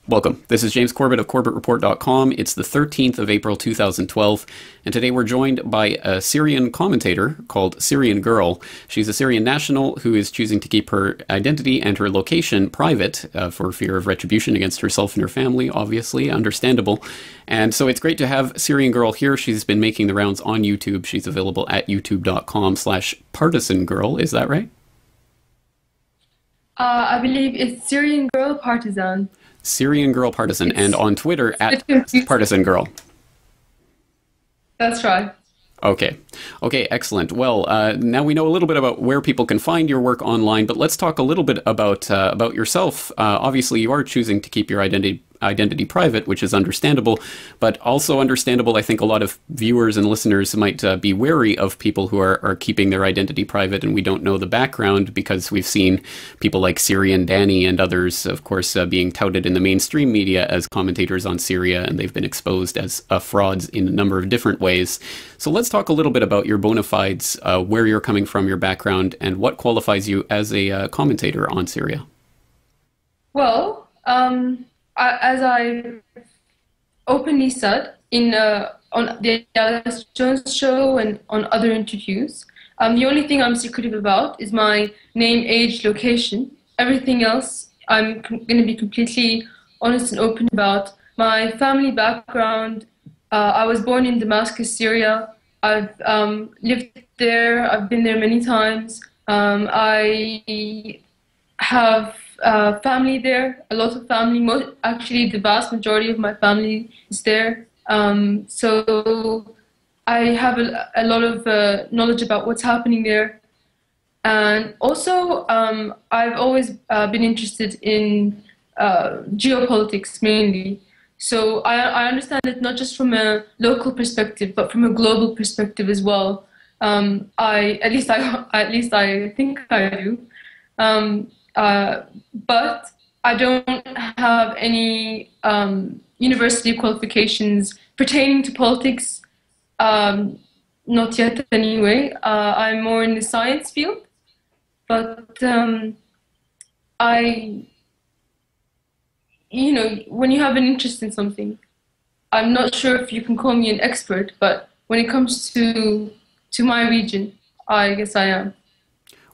Welcome. This is James Corbett of CorbettReport.com. It's the 13th of April 2012, and today we're joined by a Syrian commentator called Syrian Girl. She's a Syrian national who is choosing to keep her identity and her location private for fear of retribution against herself and her family, obviously, understandable. And so it's great to have Syrian Girl here. She's been making the rounds on YouTube. She's available at youtube.com/partisangirl. Is that right? I believe it's Syrian Girl Partisan. Syrian Girl Partisan, and on Twitter at Partisan Girl. That's right. Okay. Okay, excellent. Well, now we know a little bit about where people can find your work online, but let's talk a little bit about yourself. Obviously, you are choosing to keep your identity private, which is understandable, but also understandable. I think a lot of viewers and listeners might be wary of people who are keeping their identity private, and we don't know the background because we've seen people like Syrian Danny and others, of course, being touted in the mainstream media as commentators on Syria, and they've been exposed as frauds in a number of different ways. So let's talk a little bit about your bona fides, where you're coming from, your background, and what qualifies you as a commentator on Syria. Well, as I openly said on the Alex Jones show and on other interviews, the only thing I'm secretive about is my name, age, location. Everything else, I'm going to be completely honest and open about. My family background, I was born in Damascus, Syria. I've lived there. I've been there many times. I have family there, a lot of family. Actually, the vast majority of my family is there. So I have a lot of knowledge about what's happening there. And also, I've always been interested in geopolitics mainly. So I understand it not just from a local perspective, but from a global perspective as well. At least I think I do. But I don't have any university qualifications pertaining to politics, not yet anyway. I'm more in the science field, but when you have an interest in something, I'm not sure if you can call me an expert, but when it comes to my region, I guess I am.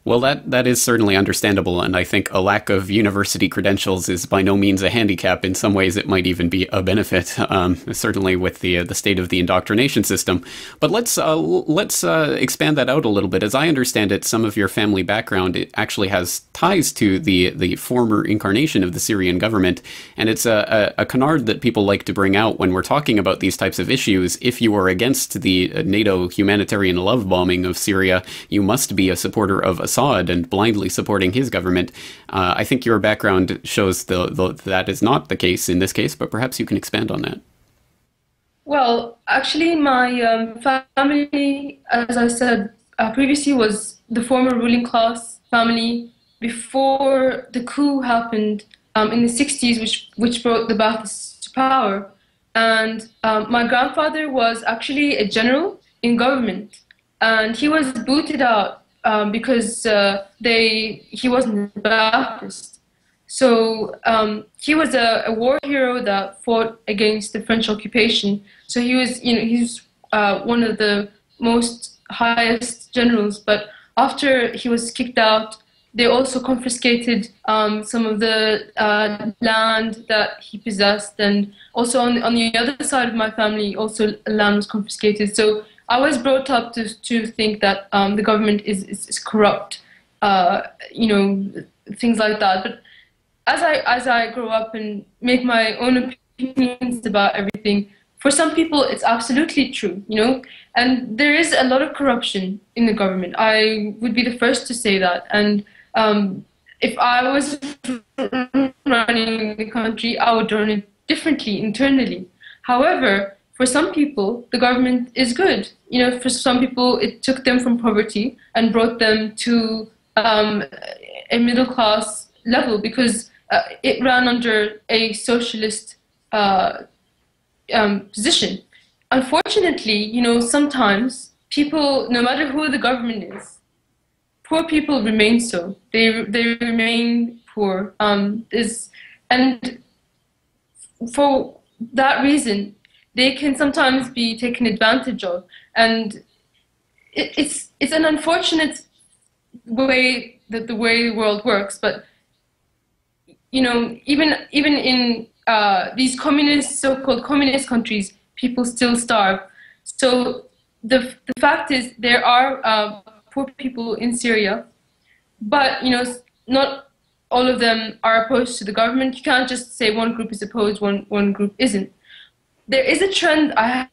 Well, that is certainly understandable, and I think a lack of university credentials is by no means a handicap. In some ways, it might even be a benefit, certainly with the state of the indoctrination system. But let's expand that out a little bit. As I understand it, some of your family background, it actually has ties to the former incarnation of the Syrian government, and it's a canard that people like to bring out when we're talking about these types of issues. If you are against the NATO humanitarian love bombing of Syria, you must be a supporter of Assad and blindly supporting his government. I think your background shows that is not the case in this case, but perhaps you can expand on that. Well, actually, my family, as I said previously, was the former ruling class family before the coup happened in the 60s, which brought the Ba'athis to power. And my grandfather was actually a general in government, and he was booted out because he wasn't a Baptist. So he was a war hero that fought against the French occupation. So he was one of the most highest generals. But after he was kicked out, they also confiscated some of the land that he possessed, and also on the other side of my family, also land was confiscated. So I was brought up to think that the government is corrupt, things like that. But as I grow up and make my own opinions about everything, for some people it's absolutely true, and there is a lot of corruption in the government. I would be the first to say that. And if I was running the country, I would run it differently internally. However, for some people, the government is good. For some people, it took them from poverty and brought them to a middle-class level because it ran under a socialist position. Unfortunately, sometimes people, no matter who the government is, poor people remain so. They remain poor. And for that reason, they can sometimes be taken advantage of, and it's an unfortunate way that the way the world works. But even in these so-called communist countries, people still starve. So the fact is, there are poor people in Syria, but not all of them are opposed to the government. You can't just say one group is opposed, one group isn't. There is a trend I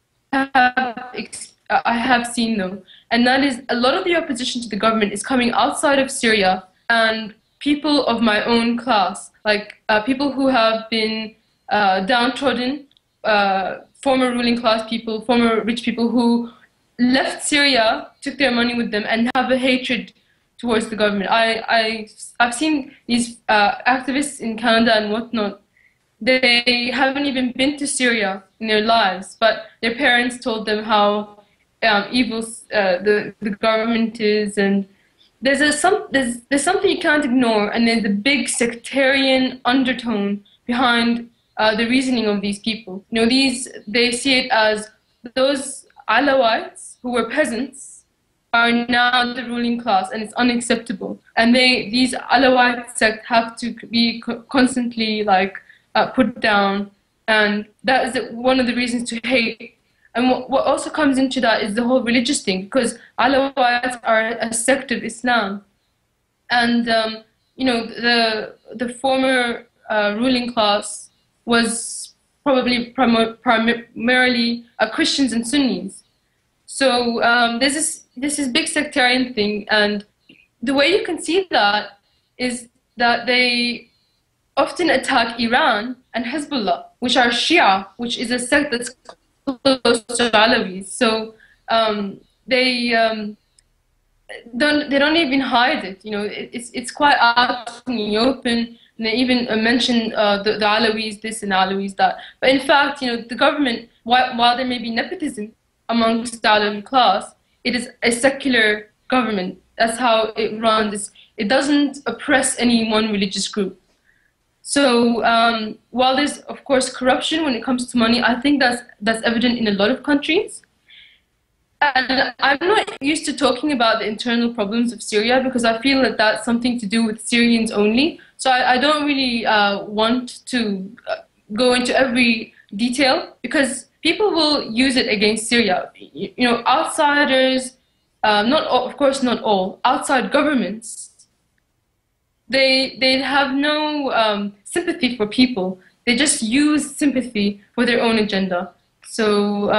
have seen though, and that is a lot of the opposition to the government is coming outside of Syria, and people of my own class, like people who have been downtrodden, former ruling class people, former rich people who left Syria, took their money with them, and have a hatred towards the government. I've seen these activists in Canada and whatnot. They haven't even been to Syria in their lives, but their parents told them how evil the government is, and there's something you can't ignore, and there's a big sectarian undertone behind the reasoning of these people. They see it as those Alawites who were peasants are now the ruling class, and it's unacceptable. And these Alawite sect have to be constantly put down, and that is one of the reasons to hate. And what also comes into that is the whole religious thing, because Alawites are a sect of Islam, and the former ruling class was probably primarily Christians and Sunnis. So there's this big sectarian thing, and the way you can see that is that they often attack Iran and Hezbollah, which are Shia, which is a sect that's close to Alawis. So they don't even hide it. It's quite out in the open. And they even mention the Alawis this and Alawis that. But in fact, the government, while there may be nepotism amongst the Alawi class, it is a secular government. That's how it runs. It doesn't oppress any one religious group. So while there's, of course, corruption when it comes to money, I think that's evident in a lot of countries. And I'm not used to talking about the internal problems of Syria, because I feel that that's something to do with Syrians only. So I don't really want to go into every detail, because people will use it against Syria. Outsiders, of course not all, outside governments, they have no sympathy for people. They just use sympathy for their own agenda. So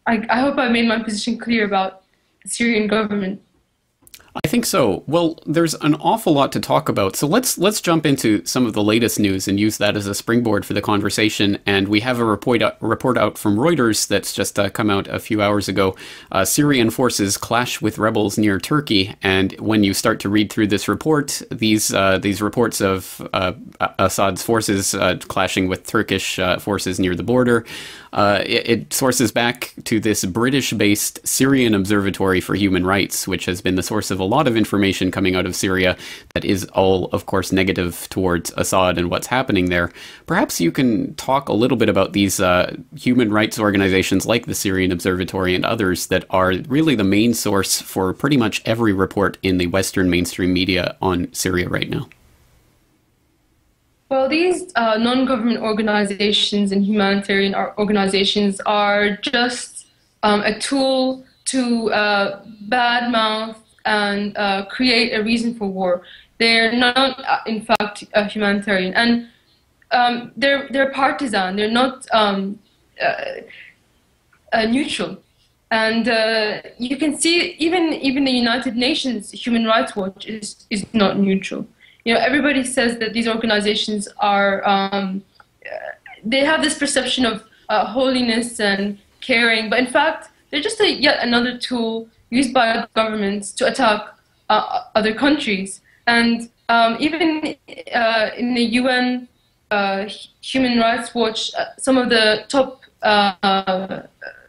I hope I made my position clear about the Syrian government. I think so. Well, there's an awful lot to talk about, so let's jump into some of the latest news and use that as a springboard for the conversation. And we have a report out from Reuters that's just come out a few hours ago. Syrian forces clash with rebels near Turkey, and when you start to read through this report, these reports of Assad's forces clashing with Turkish forces near the border, it sources back to this British-based Syrian Observatory for Human Rights, which has been the source of a lot of information coming out of Syria that is all, of course, negative towards Assad and what's happening there. Perhaps you can talk a little bit about these human rights organizations like the Syrian Observatory and others that are really the main source for pretty much every report in the Western mainstream media on Syria right now. Well, these non-government organizations and humanitarian organizations are just a tool to badmouth and create a reason for war. They're not, in fact, humanitarian, and they're partisan. They're not neutral. And you can see even the United Nations Human Rights Watch is not neutral. Everybody says that these organizations are, they have this perception of holiness and caring, but in fact, they're just yet another tool used by governments to attack other countries. And even in the UN Human Rights Watch, some of the top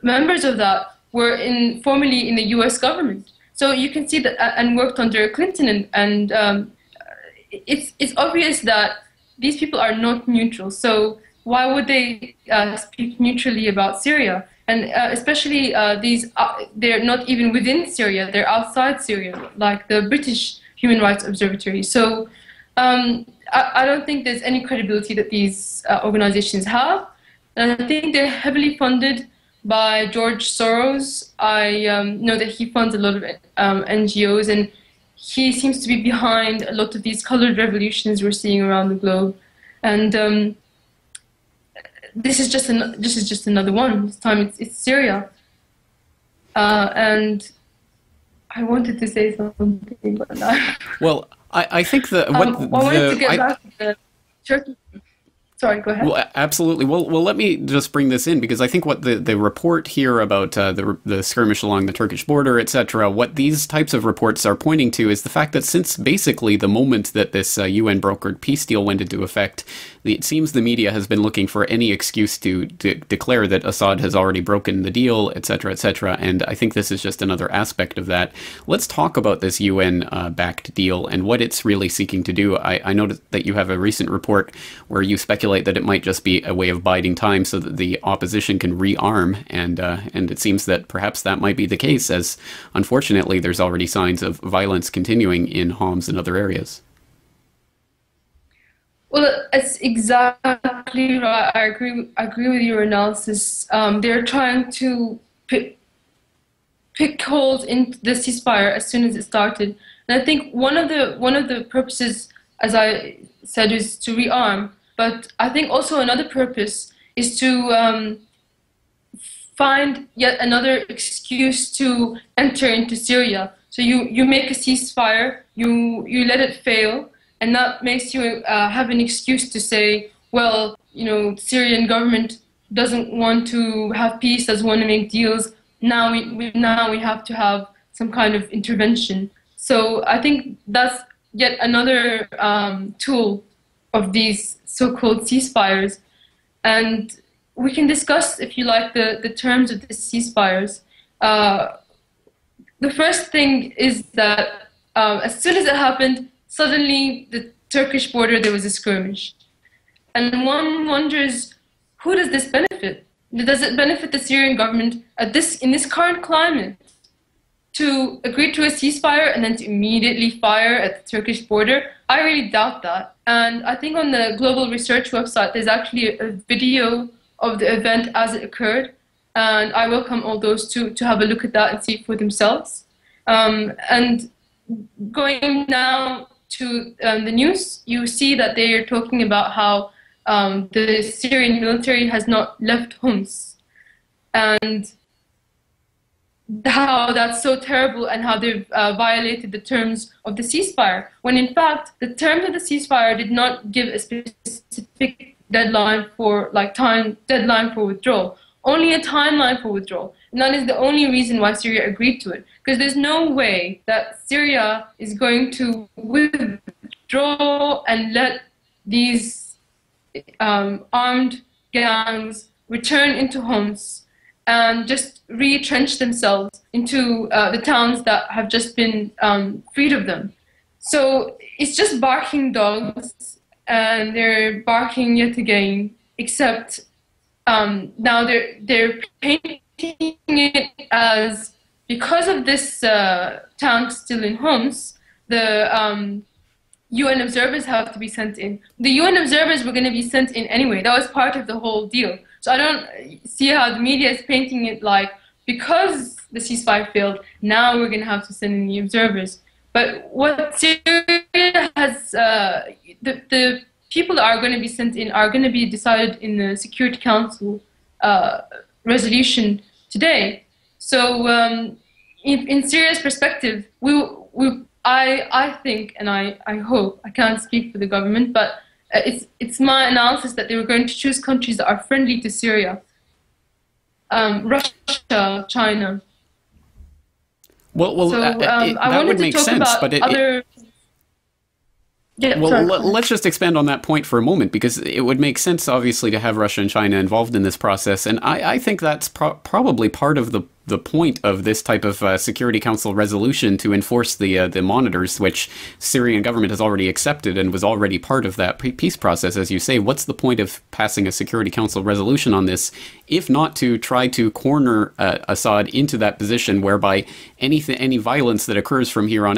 members of that were formerly in the US government. So you can see that, and worked under Clinton, and it's obvious that these people are not neutral. So why would they speak neutrally about Syria? And especially they're not even within Syria, they're outside Syria, like the British Human Rights Observatory. So I don't think there's any credibility that these organizations have. And I think they're heavily funded by George Soros. I know that he funds a lot of NGOs, and he seems to be behind a lot of these colored revolutions we're seeing around the globe. And this is just another one. This time it's Syria. And I wanted to say something, but now. Well, I think that I wanted to get back to the Turkey. Sorry, go ahead. Well, absolutely. Well, let me just bring this in, because I think what the report here about the skirmish along the Turkish border, etc., what these types of reports are pointing to is the fact that since basically the moment that this UN-brokered peace deal went into effect, it seems the media has been looking for any excuse to declare that Assad has already broken the deal, etc., etc., and I think this is just another aspect of that. Let's talk about this UN-backed deal and what it's really seeking to do. I noticed that you have a recent report where you speculate that it might just be a way of biding time so that the opposition can rearm, and it seems that perhaps that might be the case, as unfortunately there's already signs of violence continuing in Homs and other areas. Well, it's exactly right. I agree with your analysis. They're trying to pick holes in the ceasefire as soon as it started, and I think one of the purposes, as I said, is to rearm. But I think also another purpose is to find yet another excuse to enter into Syria. So you make a ceasefire, you let it fail, and that makes you have an excuse to say, well, the Syrian government doesn't want to have peace, doesn't want to make deals. Now we have to have some kind of intervention. So I think that's yet another tool of these so-called ceasefires, and we can discuss, if you like, the terms of the ceasefires. The first thing is that as soon as it happened, suddenly the Turkish border there was a skirmish, and one wonders, who does this benefit? Does it benefit the Syrian government in this current climate to agree to a ceasefire and then to immediately fire at the Turkish border? I really doubt that. And I think on the Global Research website, there's actually a video of the event as it occurred. And I welcome all those to have a look at that and see it for themselves. And going now to the news, you see that they are talking about how the Syrian military has not left Homs, and how that's so terrible, and how they've violated the terms of the ceasefire, when in fact the terms of the ceasefire did not give a specific deadline for withdrawal, only a timeline for withdrawal. And that is the only reason why Syria agreed to it, because there's no way that Syria is going to withdraw and let these armed gangs return into Homs and just retrench themselves into the towns that have just been freed of them. So it's just barking dogs, and they're barking yet again, except now they're painting it as, because of this town still in Homs, the UN observers have to be sent in. The UN observers were going to be sent in anyway. That was part of the whole deal. So I don't see how the media is painting it like, because the ceasefire failed, now we're going to have to send in the observers. But what Syria has, the people that are going to be sent in are going to be decided in the Security Council resolution today. So in Syria's perspective, I think, and I hope, I can't speak for the government, but it's my analysis that they were going to choose countries that are friendly to Syria. Russia, China. Well, so, that would make sense, but Yeah, well, let's just expand on that point for a moment, because it would make sense, obviously, to have Russia and China involved in this process. And I think that's probably part of the the point of this type of Security Council resolution to enforce the monitors, which Syrian government has already accepted and was already part of that peace process, as you say. What's the point of passing a Security Council resolution on this, if not to try to corner Assad into that position whereby any violence that occurs from here on